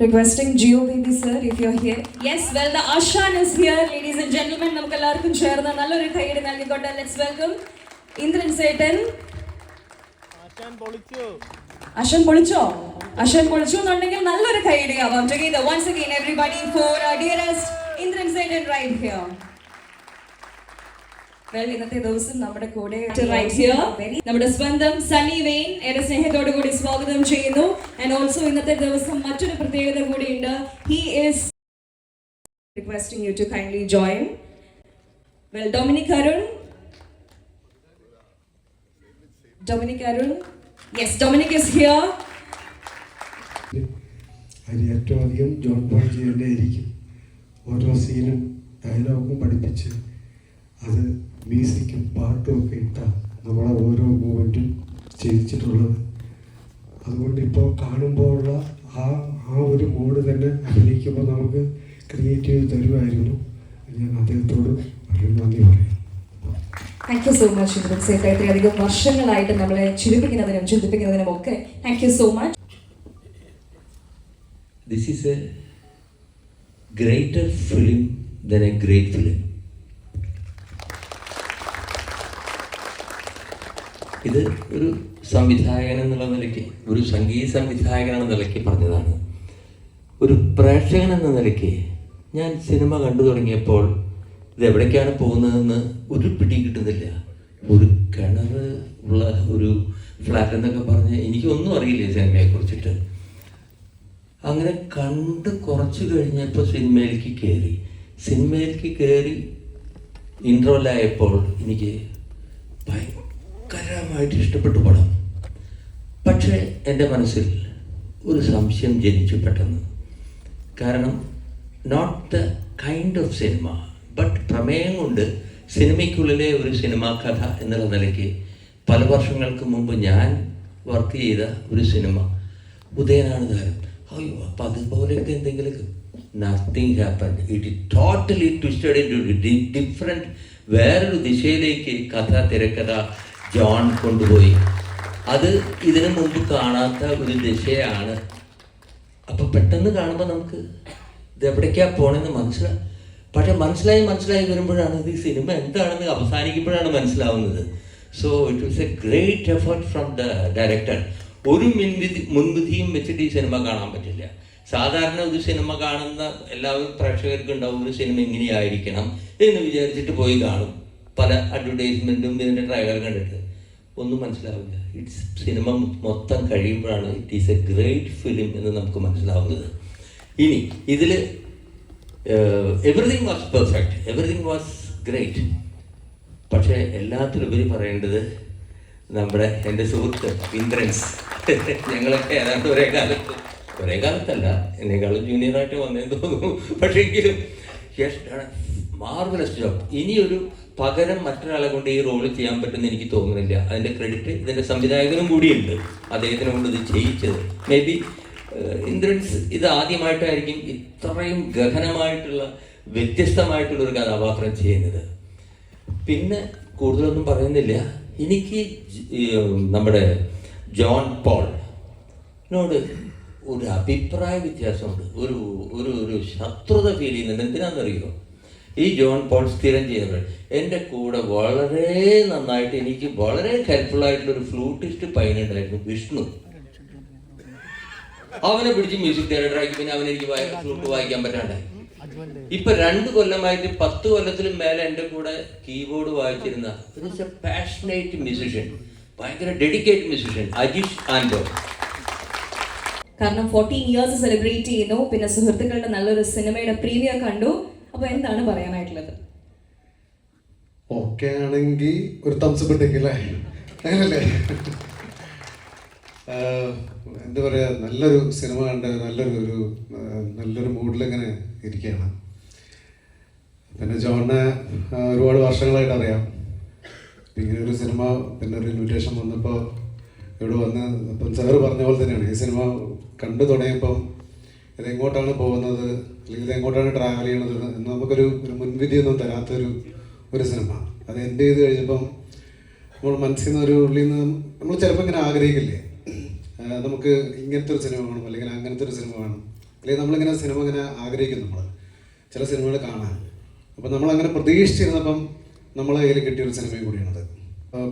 Requesting Geo Baby sir, if you're here. Yes, well, the Ashan is here, ladies and gentlemen. നമുക്ക് എല്ലാവർക്കും ചേർന്ന് നല്ലൊരു കൈയ്യടി നൽകിക്കൊണ്ട് let's welcome Indran സേട്ടൻ. അശൻ പൊളിച്ചോ എന്നുണ്ടെങ്കിൽ നല്ലൊരു കൈയ്യടി ആവാം. Together once again everybody for our dearest Indran സേട്ടൻ right here. Well, ഇന്നത്തെ ദിവസം നമ്മുടെ കൂടെ right here നമ്മുടെ സ്വന്തം സണ്ണി വെയിൻ ഏറെ സ്നേഹത്തോടു കൂടി സ്വാഗതം ചെയ്യുന്നു. And also ഇന്നത്തെ ദിവസം മറ്റൊരു പ്രത്യേകത കൂടിയുണ്ട്. He is requesting you to kindly join. Well, Dominic Arun. Yes, Dominic is here. അതിന് ഏറ്റവും അധികം ജോൺ പോൾ ചെയ്യേണ്ടതായിരിക്കും. ഓരോ സീനും ഡയലോഗും പഠിപ്പിച്ച് അത് മ്യൂസിക്കും പാട്ടും ഒക്കെ ഇട്ടാൽ നമ്മളെ ഓരോ മൂവ്മെൻറ്റും ചെയ്യിച്ചിട്ടുള്ളത്. അതുകൊണ്ട് ഇപ്പോൾ കാണുമ്പോൾ ഉള്ള ആ ഒരു മൂഡ് തന്നെ അഭിനയിക്കുമ്പോൾ നമുക്ക് ക്രിയേറ്റീവ് തരുമായിരുന്നു. ഞാൻ അദ്ദേഹത്തോട് വളരെ നന്ദി പറയും. Thank you so much Indran സേട്ടൻ. ഇത്രയധികം വർഷങ്ങളായിട്ട് നമ്മളെ ചിന്തിപ്പിക്കുന്നതിനും ഒക്കെ thank you so much. This is a greater film than a great film. ഇത് ഒരു സംവിധായകൻ എന്നുള്ള നിലയ്ക്ക്, ഒരു സംഗീത സംവിധായകൻ എന്ന നിലയ്ക്ക് പറഞ്ഞതാണ്. ഒരു പ്രേക്ഷകൻ എന്ന നിലയ്ക്ക് ഞാൻ സിനിമ കണ്ടു തുടങ്ങിയപ്പോൾ ഇത് എവിടേക്കാണ് പോകുന്നതെന്ന് ഒരു പിടി കിട്ടുന്നില്ല. ഒരു കിണർ ഉള്ള ഒരു ഫ്ലാറ്റ് എന്നൊക്കെ പറഞ്ഞ് എനിക്കൊന്നും അറിയില്ല സിനിമയെക്കുറിച്ചിട്ട്. അങ്ങനെ കണ്ട് കുറച്ച് കഴിഞ്ഞപ്പോൾ സിനിമയിലേക്ക് കയറി ഇൻട്രോലായപ്പോൾ എനിക്ക് ഭയങ്കരമായിട്ട് ഇഷ്ടപ്പെട്ടു പടം. പക്ഷേ എൻ്റെ മനസ്സിൽ ഒരു സംശയം ജനിച്ചു പെട്ടെന്ന്. കാരണം not the kind of cinema, but പ്രമേയം കൊണ്ട് സിനിമയ്ക്കുള്ളിലെ ഒരു സിനിമാ കഥ എന്നുള്ള നിലയ്ക്ക് പല വർഷങ്ങൾക്ക് മുമ്പ് ഞാൻ വർക്ക് ചെയ്ത ഒരു സിനിമ ഉദയനാണ് താരം. അയ്യോ, അപ്പം അതുപോലെയൊക്കെ എന്തെങ്കിലും nothing happened. It totally twisted in to different വേറൊരു ദിശയിലേക്ക് തിരക്കഥ ജോൺ കൊണ്ടുപോയി. അത് ഇതിനു മുമ്പ് കാണാത്ത ഒരു ദിശയാണ്. അപ്പം പെട്ടെന്ന് കാണുമ്പോൾ നമുക്ക് ഇതെവിടേക്കാണ് പോണെന്ന് പക്ഷെ മനസ്സിലായി വരുമ്പോഴാണ് ഇത് സിനിമ എന്താണെന്ന് അവസാനിക്കുമ്പോഴാണ് മനസ്സിലാവുന്നത്. So it was A great effort from the director. ഒരു മുൻവിധിയും വെച്ചിട്ട് ഈ സിനിമ കാണാൻ പറ്റില്ല. സാധാരണ ഒരു സിനിമ കാണുന്ന എല്ലാവരും പ്രേക്ഷകർക്കും ഉണ്ടാവും ഒരു സിനിമ ഇങ്ങനെയായിരിക്കണം എന്ന് വിചാരിച്ചിട്ട് പോയി കാണും. പല അഡ്വർടൈസ്മെൻറ്റും ഇതിൻ്റെ ട്രailer കണ്ടിട്ട് ഒന്നും മനസ്സിലാവില്ല. സിനിമ മൊത്തം കഴിയുമ്പോഴാണ് it is A great film എന്ന് നമുക്ക് മനസ്സിലാവുന്നത്. ഇനി ഇതിൽ everything was perfect, everything was great. പക്ഷേ എല്ലാത്തിലുപരി പറയേണ്ടത് നമ്മുടെ എൻ്റെ സുഹൃത്ത് ഇന്ദ്രൻസ്. ഞങ്ങളൊക്കെ ഏതാണ്ട് ഒരേ കാലത്തല്ല, എന്നെക്കാളും ജൂനിയറായിട്ട് വന്നതെന്ന് തോന്നുന്നു. പക്ഷേ എങ്കിലും മാർവലസ് ജോബ്. ഇനിയൊരു പകരം മറ്റൊരാളെ കൊണ്ട് ഈ റോള് ചെയ്യാൻ പറ്റുമെന്ന് എനിക്ക് തോന്നുന്നില്ല. അതിൻ്റെ ക്രെഡിറ്റ് ഇതിൻ്റെ സംവിധായകനും കൂടിയുണ്ട്, അദ്ദേഹത്തിനെ കൊണ്ട് ഇത് ചെയ്യിച്ചത്. മേ ബി ഇന്ദ്രൻസ് ഇത് ആദ്യമായിട്ടായിരിക്കും ഇത്രയും ഗഹനമായിട്ടുള്ള വ്യത്യസ്തമായിട്ടുള്ളൊരു കഥാപാത്രം ചെയ്യുന്നത്. പിന്നെ കൂടുതലൊന്നും പറയുന്നില്ല. എനിക്ക് നമ്മുടെ ജോൺ പോളിനോട് ഒരു അഭിപ്രായ വ്യത്യാസമുണ്ട്, ഒരു ശത്രുത ഫീൽ ചെയ്യുന്നുണ്ട്. എന്തിനാണെന്നറിയോ? ഈ ജോൺ പോൾ സ്ഥിരം ചെയ്യുന്നത് എൻ്റെ കൂടെ വളരെ നന്നായിട്ട് എനിക്ക് വളരെ ഹെൽപ്ഫുള്ളായിട്ടുള്ളൊരു ഫ്ലൂട്ടിസ്റ്റ് പയ്യനുണ്ടായിരുന്നു, വിഷ്ണു. അവനെ പിടിച്ച് മ്യൂസിക് ഡയറക്ടറാക്കി. പിന്നെ അവനെനിക്ക് ഫ്ലൂട്ട് വായിക്കാൻ പറ്റാണ്ടായി. ഇപ്പൊ 2 കൊല്ലമായിട്ട് 10 കൊല്ലത്തിലും മേലെ എൻ്റെ കൂടെ കീബോർഡ് വായിച്ചിരുന്ന ഒരു പാഷനേറ്റ് മ്യൂസിഷ്യൻ, ഭയങ്കര ഡെഡിക്കേറ്റ് മ്യൂസിഷ്യൻ അജീഷ് ആൻഡോ. കാരണം 14 ഇയേഴ്സ് സെലിബ്രേറ്റ് ചെയ്യുന്നു. പിന്നെ സുഹൃത്തുക്കളുടെ നല്ലൊരു സിനിമയുടെ പ്രീമിയർ കണ്ടു. അപ്പൊ എന്താണ് പറയാനായിട്ടുള്ളത്? ഓക്കെ ആണെങ്കിൽ ഒരു തംസപ്പ് ഉണ്ടെങ്കിലേ അങ്ങനല്ലേ? എന്താ പറയുക, നല്ലൊരു സിനിമ കണ്ട് നല്ലൊരു മൂഡിലിങ്ങനെ ഇരിക്കുകയാണ്. പിന്നെ ജോണിനെ ഒരുപാട് വർഷങ്ങളായിട്ട് അറിയാം. ഇങ്ങനെ ഒരു സിനിമ, പിന്നെ ഒരു ഇൻവിറ്റേഷൻ വന്നപ്പോൾ ഇവിടെ വന്ന്, ഇപ്പം സാറ് പറഞ്ഞ പോലെ തന്നെയാണ് ഈ സിനിമ കണ്ടു തുടങ്ങിയപ്പം ഇതെങ്ങോട്ടാണ് പോകുന്നത് അല്ലെങ്കിൽ ഇതെങ്ങോട്ടാണ് ട്രാവൽ ചെയ്യണത് എന്ന് നമുക്കൊരു മുൻവിധിയൊന്നും തരാത്തൊരു സിനിമ. അത് എൻഡ് ചെയ്ത് കഴിഞ്ഞപ്പം നമ്മൾ മനസ്സിൽ നിന്ന് ഒരു ഉള്ളിൽ നിന്ന് നമ്മൾ ചിലപ്പോൾ ഇങ്ങനെ ആഗ്രഹിക്കില്ലേ, നമുക്ക് ഇങ്ങനത്തെ ഒരു സിനിമ വേണം അല്ലെങ്കിൽ അങ്ങനത്തെ ഒരു സിനിമ വേണം. അല്ലെങ്കിൽ നമ്മളിങ്ങനെ സിനിമ ഇങ്ങനെ ആഗ്രഹിക്കും നമ്മൾ ചില സിനിമകൾ കാണാൻ. അപ്പം നമ്മളങ്ങനെ പ്രതീക്ഷിച്ചിരുന്നപ്പം നമ്മളെ കയ്യിൽ കിട്ടിയൊരു സിനിമയും കൂടിയാണത്.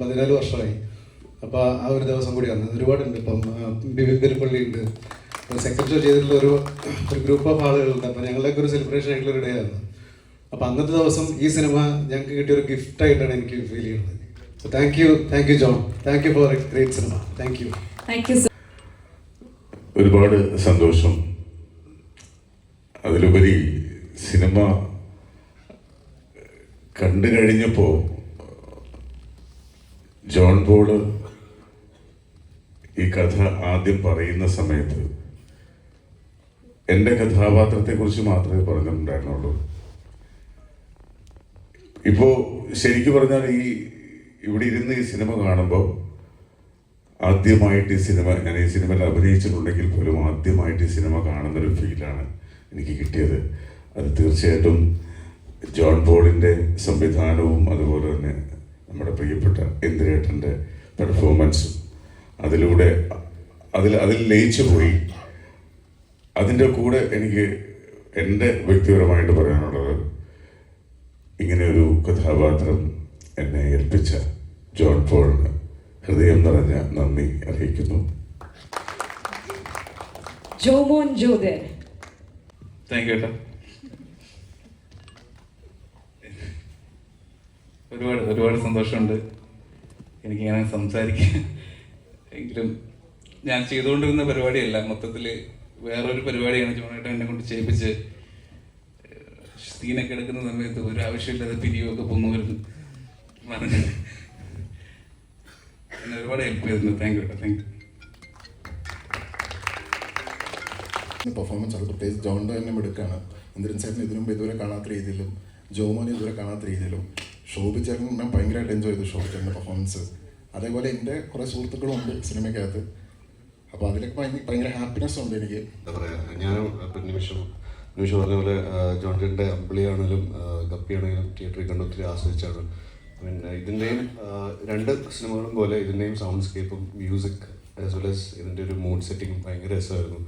14 വർഷമായി. അപ്പോൾ ആ ഒരു ദിവസം കൂടി വന്നത് ഒരുപാടുണ്ട്. ഇപ്പം ബിബിൻ പെരുപ്പള്ളി ഉണ്ട്, സെക്കൻഡ് ഷോ ചെയ്തിട്ടുള്ള ഒരു ഗ്രൂപ്പ് ഓഫ് ആളുകളുണ്ട്. അപ്പോൾ ഞങ്ങളുടെയൊക്കെ ഒരു സെലിബ്രേഷൻ ആയിട്ടുള്ള ഒരു ഡേ ആയിരുന്നു. അപ്പോൾ അന്നത്തെ ദിവസം ഈ സിനിമ ഞങ്ങൾക്ക് കിട്ടിയൊരു ഗിഫ്റ്റായിട്ടാണ് എനിക്ക് ഫീൽ ചെയ്യുന്നത്. So thank U John, thank you four A great cinema. Thank you. ഒരുപാട് സന്തോഷം. അതിലുപരി സിനിമ കണ്ടു കഴിഞ്ഞപ്പോൾ ജോൺ പോള് ഈ കഥ ആദ്യം പറയുന്ന സമയത്ത് എൻ്റെ കഥാപാത്രത്തെക്കുറിച്ച് മാത്രമേ പറഞ്ഞിട്ടുണ്ടായിരുന്നുള്ളൂ. ഇപ്പോൾ ശരിക്കും പറഞ്ഞാൽ ഇവിടെ ഇരുന്ന് ഈ സിനിമ കാണുമ്പോൾ ആദ്യമായിട്ട് ഞാൻ ഈ സിനിമയിൽ അഭിനയിച്ചിട്ടുണ്ടെങ്കിൽ പോലും ആദ്യമായിട്ട് ഈ സിനിമ കാണുന്നൊരു ഫീലാണ് എനിക്ക് കിട്ടിയത്. അത് തീർച്ചയായിട്ടും ജോൺ പോളിൻ്റെ സംവിധാനവും അതുപോലെ തന്നെ നമ്മുടെ പ്രിയപ്പെട്ട ഇന്ദിരേട്ടൻ്റെ പെർഫോമൻസും അതിലൂടെ അതിൽ ലയിച്ചു പോയി. അതിൻ്റെ കൂടെ എനിക്ക് എൻ്റെ വ്യക്തിപരമായിട്ട് പറയാനുള്ളത്, ഇങ്ങനെയൊരു കഥാപാത്രം എന്നെ ഏൽപ്പിച്ച ജോൺ പോളിന് ഹൃദയം നിറഞ്ഞ നന്ദി അറിയിക്കുന്നു. ജോമോൻ ജോദർ. Thank you. ഒരുപാട് സന്തോഷമുണ്ട് എനിക്കിങ്ങനെ സംസാരിക്കാൻ. എങ്കിലും ഞാൻ ചെയ്തുകൊണ്ടിരുന്ന പരിപാടിയല്ല, മൊത്തത്തിൽ വേറൊരു പരിപാടിയാണ് ജോണേട്ടൻ എന്നെ കൊണ്ട് ചെയ്യിപ്പിച്ച്. സീനൊക്കെ എടുക്കുന്ന സമയത്ത് ഒരു ആവശ്യമില്ലാതെ പിരിയൊക്കെ പൊന്നു വരുന്നു പറഞ്ഞ് എന്നെ ഒരുപാട് ഹെൽപ്പ് ചെയ്തിട്ടുണ്ട്. Thank you. പെർഫോമൻസ് അത് പ്രത്യേകിച്ച് ജോണിൻ്റെ തന്നെ എടുക്കുകയാണ്. ഇന്ദ്രൻ ചേട്ടൻ ഇതുവരെ കാണാത്ത രീതിയിലും ജോമോനെ ഇതുവരെ കാണാത്ത രീതിയിലും ഷോബി ചേട്ടൻ ഞാൻ ഭയങ്കരമായിട്ട് എൻജോയ് ചെയ്തു ഷോബി ചേട്ടൻ്റെ പെർഫോമൻസ്. അതേപോലെ എൻ്റെ കുറേ സുഹൃത്തുക്കളും ഉണ്ട് സിനിമയ്ക്കകത്ത്. അപ്പോൾ അതിലൊക്കെ ഭയങ്കര ഹാപ്പിനെസ് ഉണ്ട് എനിക്ക്. എന്താ പറയുക, ഞാനും നിമിഷം പറഞ്ഞ പോലെ ജോൺ ചേട്ടൻ്റെ അമ്പിളിയാണെങ്കിലും ഗപ്പിയാണെങ്കിലും തിയേറ്ററിൽ കണ്ട് ഒത്തിരി ആസ്വദിച്ചാണ്. പിന്നെ ഇതിൻ്റെയും 2 സിനിമകളും പോലെ ഇതിൻ്റെയും സൗണ്ട് സ്കേപ്പും മ്യൂസിക് ആസ് വെൽ ആസ് ഇതിൻ്റെ ഒരു മൂഡ് സെറ്റിങ്ങും ഭയങ്കര രസമായിരുന്നു.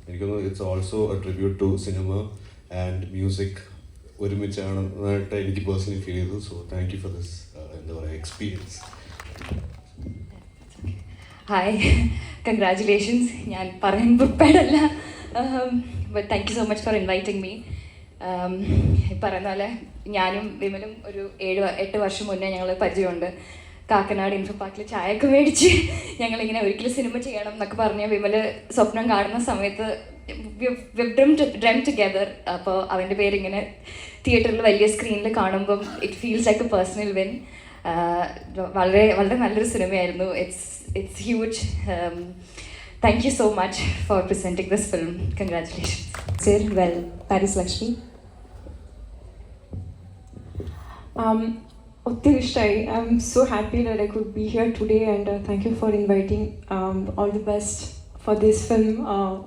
എനിക്കൊന്ന് it's also a tribute to cinema and music ഒരുമിച്ചാണെന്നായിട്ട് എനിക്ക് പേഴ്സണലി ഫീൽ ചെയ്തു. So thank you for this എന്താ പറയുക എക്സ്പീരിയൻസ്. Hi, congratulations. ഞാൻ പറയാൻ പ്രിപ്പയർഡല്ല, but thank you so much for inviting me. പറയുന്ന പോലെ ഞാനും വിമലും ഒരു 7-8 വർഷം മുന്നേ ഞങ്ങൾ പരിചയമുണ്ട്. കാക്കനാട് ഇൻഫോ പാർക്കിൽ ചായയൊക്കെ മേടിച്ച് ഞങ്ങളിങ്ങനെ ഒരിക്കലും സിനിമ ചെയ്യണം എന്നൊക്കെ പറഞ്ഞ് വിമല് സ്വപ്നം കാണുന്ന സമയത്ത് ഡ്രീം ടുഗെദർ. അപ്പോൾ അവൻ്റെ പേരിങ്ങനെ തിയേറ്ററിൽ വലിയ സ്ക്രീനിൽ കാണുമ്പം it feels like A personal win. വളരെ വളരെ നല്ലൊരു സിനിമയായിരുന്നു. It's huge. Thank you so much four presenting this film. Congratulations. Well, Paris Lakshmi. ഒത്തിരി ഇഷ്ടമായി. I M so happy that I could be here today and thank you for inviting. All the best for this film.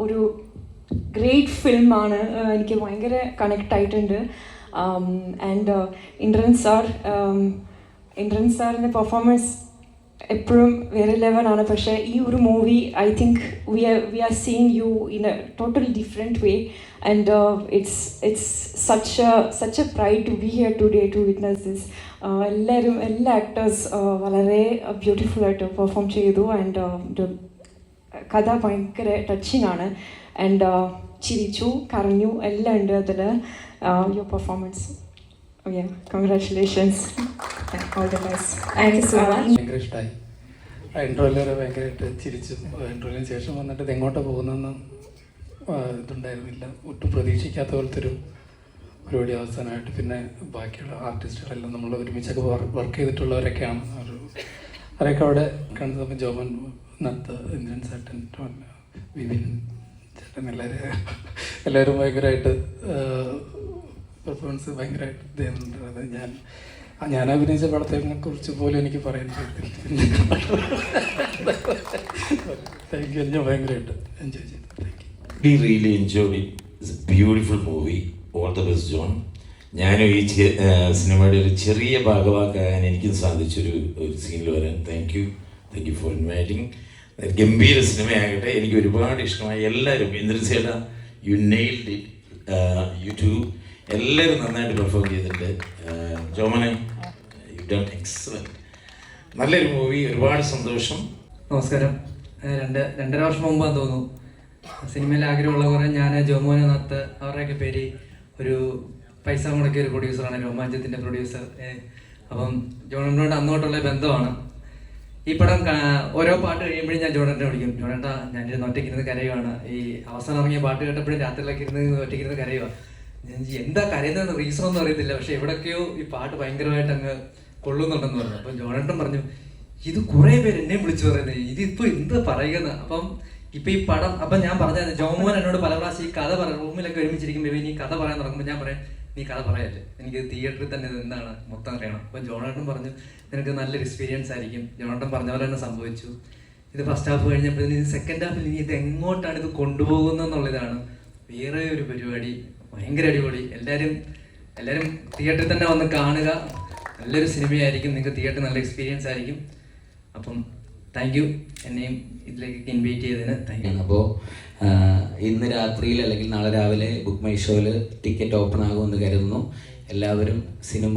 ഒരു great ഫിലിമാണ്. എനിക്ക് ഭയങ്കര connect ആയിട്ടുണ്ട്. And Indran സാറിൻ്റെ performance എപ്പോഴും വേറെ ലെവലാണ്. പക്ഷേ ഈ ഒരു movie I think we are seeing you in a total different way and it's such a pride to be here today to witness this. എല്ലാ ആക്ടേഴ്സ് വളരെ ബ്യൂട്ടിഫുള്ളായിട്ട് പെർഫോം ചെയ്തു. ആൻഡ് കഥ ഭയങ്കര ടച്ചിങ് ആണ്. ആൻഡ് ചിരിച്ചു, കരഞ്ഞു, എല്ലാം ഉണ്ട് അതിൽ. Your performance, congratulations. All the best. Thank you so much. ഭയങ്കര ഇഷ്ടമായി. ആ ഇൻ്റർവ്യൂവിൽ വരെ ഭയങ്കരമായിട്ട് ചിരിച്ചു. ഇൻ്റർവ്യൂവിന് ശേഷം വന്നിട്ട് ഇത് എങ്ങോട്ട് പോകുന്നതെന്നും ഇതുണ്ടായിരുന്നില്ല. ഒട്ടും പ്രതീക്ഷിക്കാത്ത പോലത്തെ ഒരു പരിപാടി അവസാനമായിട്ട്. പിന്നെ ബാക്കിയുള്ള ആർട്ടിസ്റ്റുകളെല്ലാം നമ്മൾ ഒരുമിച്ചൊക്കെ വർക്ക് ചെയ്തിട്ടുള്ളവരൊക്കെയാണ്. അവരൊക്കെ അവിടെ കണ്ടപ്പോൾ ജോമൻ, നത്ത്, ഇന്ദ്രൻ ചേട്ടൻ, വിപിൻ ചേട്ടൻ, എല്ലാവരും ഭയങ്കരമായിട്ട് പെർഫോമൻസ് ഭയങ്കരമായിട്ട് ഇത് ചെയ്യുന്നുണ്ട്. അത് ഞാൻ അഭിനയിച്ച പടത്തെ കുറിച്ച് പോലും എനിക്ക് പറയാൻ പറ്റില്ല. Thank you. ഞാൻ ഭയങ്കരമായിട്ട് എൻജോയ് ചെയ്തു. Thank you. We really enjoyed it. It's a beautiful movie. All the best, John. ഞാനും ഈ സിനിമയുടെ ഒരു ചെറിയ ഭാഗമാക്കാൻ എനിക്കും സാധിച്ചൊരു സീനിൽ വരാൻ താങ്ക് യു ഫോർ ഇൻവൈറ്റിംഗ്. ഗംഭീര സിനിമയാകട്ടെ. എനിക്ക് ഒരുപാട് ഇഷ്ടമായി. എല്ലാവരും ഇന്ദ്രൻ ചേട്ടാ you nailed it, you too. എല്ലാവരും നന്നായിട്ട് പെർഫോം ചെയ്തിട്ടുണ്ട്. ജോമനെ യു ഡൺ എക്സലൻറ്റ്. നല്ലൊരു മൂവി, ഒരുപാട് സന്തോഷം. നമസ്കാരം. രണ്ടര വർഷം മുമ്പാന്ന് തോന്നുന്നു സിനിമയിൽ ആഗ്രഹമുള്ള കുറേ ഞാൻ ജോമോനകത്ത് അവരുടെയൊക്കെ പേര് ഒരു പൈസ മുടക്കിയ ഒരു പ്രൊഡ്യൂസറാണ്, രോമാഞ്ചത്തിൻ്റെ പ്രൊഡ്യൂസർ. അപ്പം ജോണനോട് അന്നോട്ടുള്ള ബന്ധമാണ്. ഈ പടം ഓരോ പാട്ട് കഴിയുമ്പോഴും ഞാൻ ജോണേട്ടനെ വിളിക്കും, ജോണേട്ടാ ഞാനിരുന്ന് ഒറ്റയ്ക്കിരുന്ന് കരയുവാണ്. ഈ അവസാനം ഇറങ്ങിയ പാട്ട് കേട്ടപ്പോഴും രാത്രിയിലൊക്കെ ഇരുന്ന് ഒറ്റയ്ക്കിരുന്ന് കരയുക. ഞാൻ എന്താ കരയുന്നതെന്ന് റീസൺ ഒന്നും അറിയത്തില്ല, പക്ഷെ എവിടൊക്കെയോ ഈ പാട്ട് ഭയങ്കരമായിട്ട് അങ്ങ് കൊള്ളുന്നുണ്ടെന്ന് പറഞ്ഞു. അപ്പം ജോണേട്ടൻ പറഞ്ഞു, ഇത് കുറേ പേര് എന്നെയും വിളിച്ചു പറയുന്നത്, ഇതിപ്പോൾ എന്താ പറയുന്നത്. അപ്പം ഇപ്പം ഈ പടം അപ്പം ഞാൻ പറഞ്ഞത് ജോമോൻ എന്നോട് പല പ്രാവശ്യം ഈ കഥ റൂമിലൊക്കെ ഒരുമിച്ചിരിക്കുമ്പോൾ ഇനി കഥ പറയാൻ തുടങ്ങുമ്പോൾ ഞാൻ പറയാം, നീ കഥ പറയല്ലേ, എനിക്ക് തിയേറ്ററിൽ തന്നെ ഇത് എന്താണ് മൊത്തം അറിയണം. അപ്പം ജോണേട്ടൻ പറഞ്ഞു, നിനക്ക് നല്ലൊരു എക്സ്പീരിയൻസ് ആയിരിക്കും. ജോണേട്ടൻ പറഞ്ഞ പോലെ തന്നെ സംഭവിച്ചു. ഇത് ഫസ്റ്റ് ഹാഫ് കഴിഞ്ഞപ്പോൾ ഇത് സെക്കൻഡ് ഹാഫിൽ ഇനി ഇത് എങ്ങോട്ടാണ് ഇത് കൊണ്ടുപോകുന്നതെന്നുള്ളതാണ് വേറെ ഒരു പരിപാടി. ഭയങ്കര അടിപൊളി. എല്ലാവരും തിയേറ്ററിൽ തന്നെ വന്ന് കാണുക. നല്ലൊരു സിനിമയായിരിക്കും, നിങ്ങൾക്ക് തിയേറ്ററിൽ നല്ല എക്സ്പീരിയൻസ് ആയിരിക്കും. അപ്പം താങ്ക് യു, എന്നെയും ഇതിലേക്ക് ഇൻവൈറ്റ് ചെയ്തതിന് താങ്ക് യു. അപ്പോൾ ഇന്ന് രാത്രിയിൽ അല്ലെങ്കിൽ നാളെ രാവിലെ ബുക്ക് മൈ ഷോയിൽ ടിക്കറ്റ് ഓപ്പൺ ആകുമെന്ന് കരുതുന്നു. എല്ലാവരും സിനിമ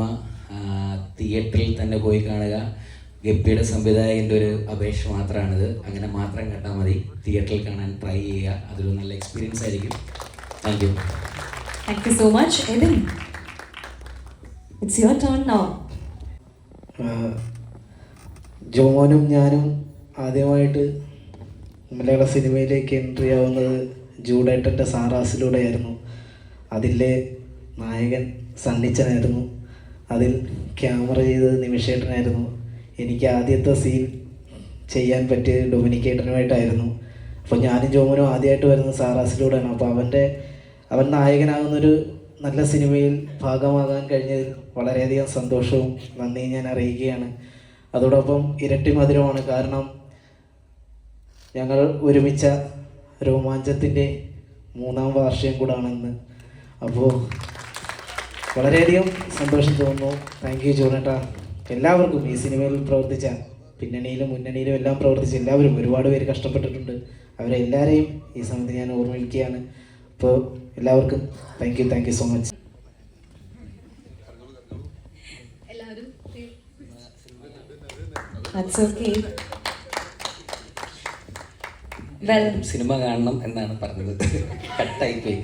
തിയേറ്ററിൽ തന്നെ പോയി കാണുക. ഗപ്പിയുടെ സംവിധായകൻ്റെ ഒരു അപേക്ഷ മാത്രമാണിത്. അങ്ങനെ മാത്രം കേട്ടാൽ മതി. തിയേറ്ററിൽ കാണാൻ ട്രൈ ചെയ്യുക, അതൊരു നല്ല എക്സ്പീരിയൻസ് ആയിരിക്കും. Thank you. Thank you so much. Edin, it's your turn now. ജോമോനും ഞാനും ആദ്യമായിട്ട് മലയാള സിനിമയിലേക്ക് എൻട്രി ആവുന്നത് ജൂഡേട്ടൻ്റെ സാറാസിലൂടെയായിരുന്നു. അതിലെ നായകൻ സണ്ണിച്ചനായിരുന്നു. അതിൽ ക്യാമറ ചെയ്തത് നിമിഷേട്ടനായിരുന്നു. എനിക്ക് ആദ്യത്തെ സീൻ ചെയ്യാൻ പറ്റിയത് ഡൊമിനിക്കേട്ടനുമായിട്ടായിരുന്നു. അപ്പോൾ ഞാനും ജോമോനും ആദ്യമായിട്ട് വരുന്നത് സാറാസിലൂടെയാണ്. അപ്പോൾ അവൻ നായകനാകുന്നൊരു നല്ല സിനിമയിൽ ഭാഗമാകാൻ കഴിഞ്ഞതിൽ വളരെയധികം സന്തോഷവും നന്ദിയും ഞാൻ അറിയിക്കുകയാണ്. അതോടൊപ്പം ഇരട്ടി മധുരമാണ്, കാരണം ഞങ്ങൾ ഒരുമിച്ച രോമാഞ്ചത്തിൻ്റെ 3ാം വാർഷികം കൂടാണെന്ന്. അപ്പോൾ വളരെയധികം സന്തോഷം തോന്നുന്നു. താങ്ക് യു ജോണേട്ടാ. എല്ലാവർക്കും ഈ സിനിമയിൽ പ്രവർത്തിച്ച പിന്നണിയിലും മുന്നണിയിലും എല്ലാം പ്രവർത്തിച്ച എല്ലാവരും ഒരുപാട് പേര് കഷ്ടപ്പെട്ടിട്ടുണ്ട്. അവരെല്ലാവരെയും ഈ സമയത്ത് ഞാൻ ഓർമ്മിക്കുകയാണ്. അപ്പോൾ എല്ലാവർക്കും thank you so much. That's okay. Well, cinema കാണണം എന്നാണ് പറഞ്ഞത്, കട്ടായിപ്പോയി.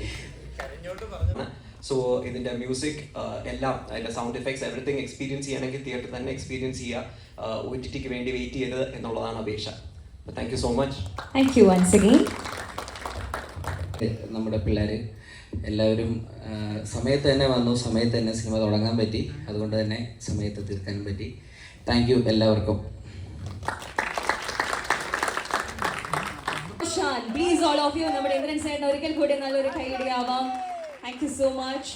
സോ ഇതിൻ്റെ മ്യൂസിക് എല്ലാം, അതിൻ്റെ സൗണ്ട് എഫക്ട്സ് എവറിത്തിങ് എക്സ്പീരിയൻസ് ചെയ്യണമെങ്കിൽ തിയേറ്ററിൽ തന്നെ എക്സ്പീരിയൻസ് ചെയ്യുക. OTTക്ക് വേണ്ടി വെയിറ്റ് ചെയ്യരുത് എന്നുള്ളതാണ് അപേക്ഷ. Thank you so much. Thank you once again. നമ്മുടെ പിള്ളേർ എല്ലാവരും സമയത്ത് തന്നെ വന്നു, സമയത്ത് തന്നെ സിനിമ തുടങ്ങാൻ പറ്റി, അതുകൊണ്ട് തന്നെ സമയത്ത് തീർക്കാനും പറ്റി. താങ്ക് യു എല്ലാവർക്കും. Please all of you, നമ്മുടെ ഇന്ദ്രൻ സാറിന് ഒരിക്കൽ കൂടി നല്ലൊരു കൈയടിയാവാം. Thank you so much.